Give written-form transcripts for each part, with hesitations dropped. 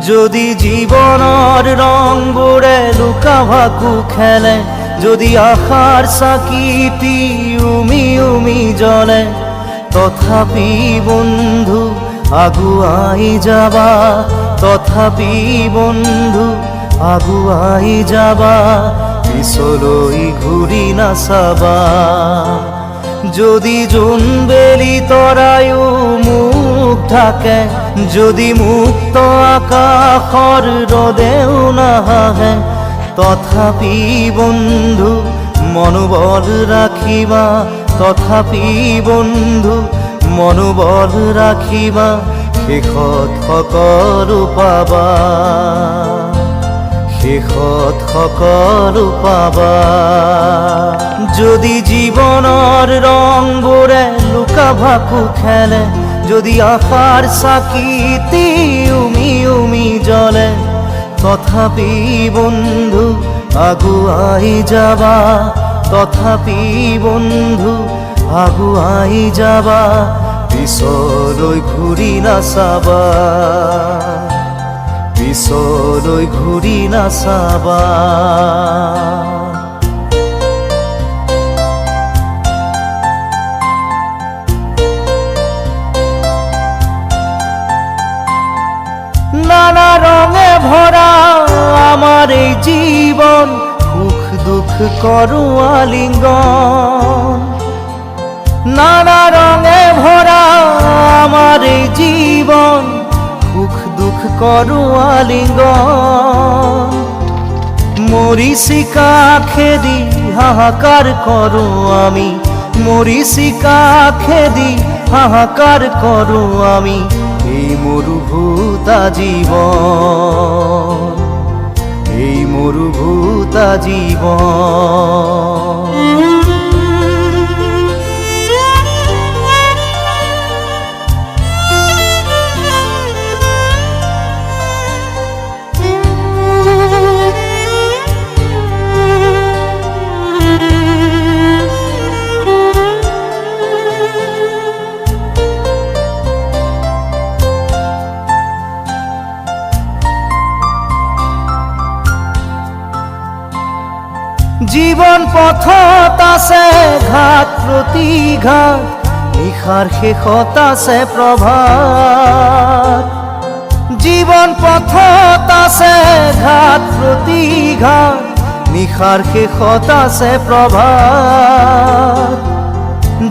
যদি জীবনৰ ৰংবোৰে লুকা ভাকু খেলে, যদি আশাৰ চাকিটি উমি উমি জ্বলে, তথাপি বন্ধু আগুৱাই যাবা, তথাপি বন্ধু আগুৱাই যাবা, পিছলৈ ঘূৰি নাচাবা। যদি জোনবেলি তৰায়ো মুখ ঢাকে, যদি মুক্ত আকাশৰ ৰদেও নাহাহে, তথাপি বন্ধু মনোবল ৰাখিবা, তথাপি বন্ধু মনোবল ৰাখিবা, শেষত সকলো পাবা, শেষত সকলো পাবা। যদি জীৱনৰ ৰংবোৰে লুকা ভাকু খেলে, যদি আশাৰ চাকিটি উমি উমি জ্বলে, তথাপি বন্ধু আগুৱাই যাবা, তথাপি বন্ধু আগুৱাই যাবা, পিছলৈ ঘূৰি নাচাবা, পিছলৈ ঘূৰি নাচাবা। নানা রঙে ভরা আমার এই জীবন, সুখ দুঃখ করো আলিঙ্গন। নানা রঙে ভরা আমার এই জীবন, সুখ দুঃখ করো আলিঙ্গন। মরিচিকা খেদি হাহাকার করো আমি, মরিচিকা খেদি হাহাকার করো আমি, এই মরুভূতা জীবন, এই মরুভূতা জীবন। জীবন পথত আছে ঘাট প্ৰতিঘাত, নিশাৰ শেষত আছে প্ৰভাত। জীবন পথত আছে ঘাট প্ৰতিঘাত, নিশাৰ শেষত আছে প্ৰভাত।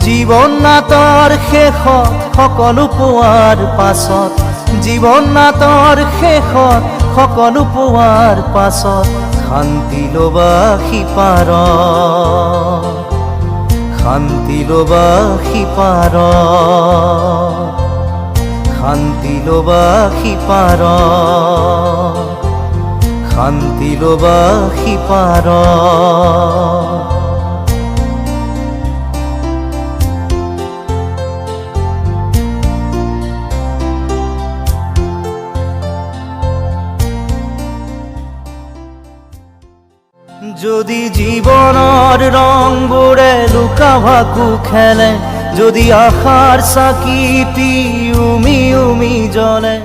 জীৱন নাটৰ শেষত সকলো পোৱাৰ পাছত, জীৱন নাটৰ শেষত সকলো পোৱাৰ পাছত, শান্তি লবা সিপাৰত, শান্তি লবা সিপাৰত, শান্তি লবা সিপাৰত, শান্তি লবা সিপাৰত। যদি জীবনৰ ৰংবোৰে লুকা ভাকু খেলে, যদি আশাৰ চাকিটি উমি উমি জ্বলে,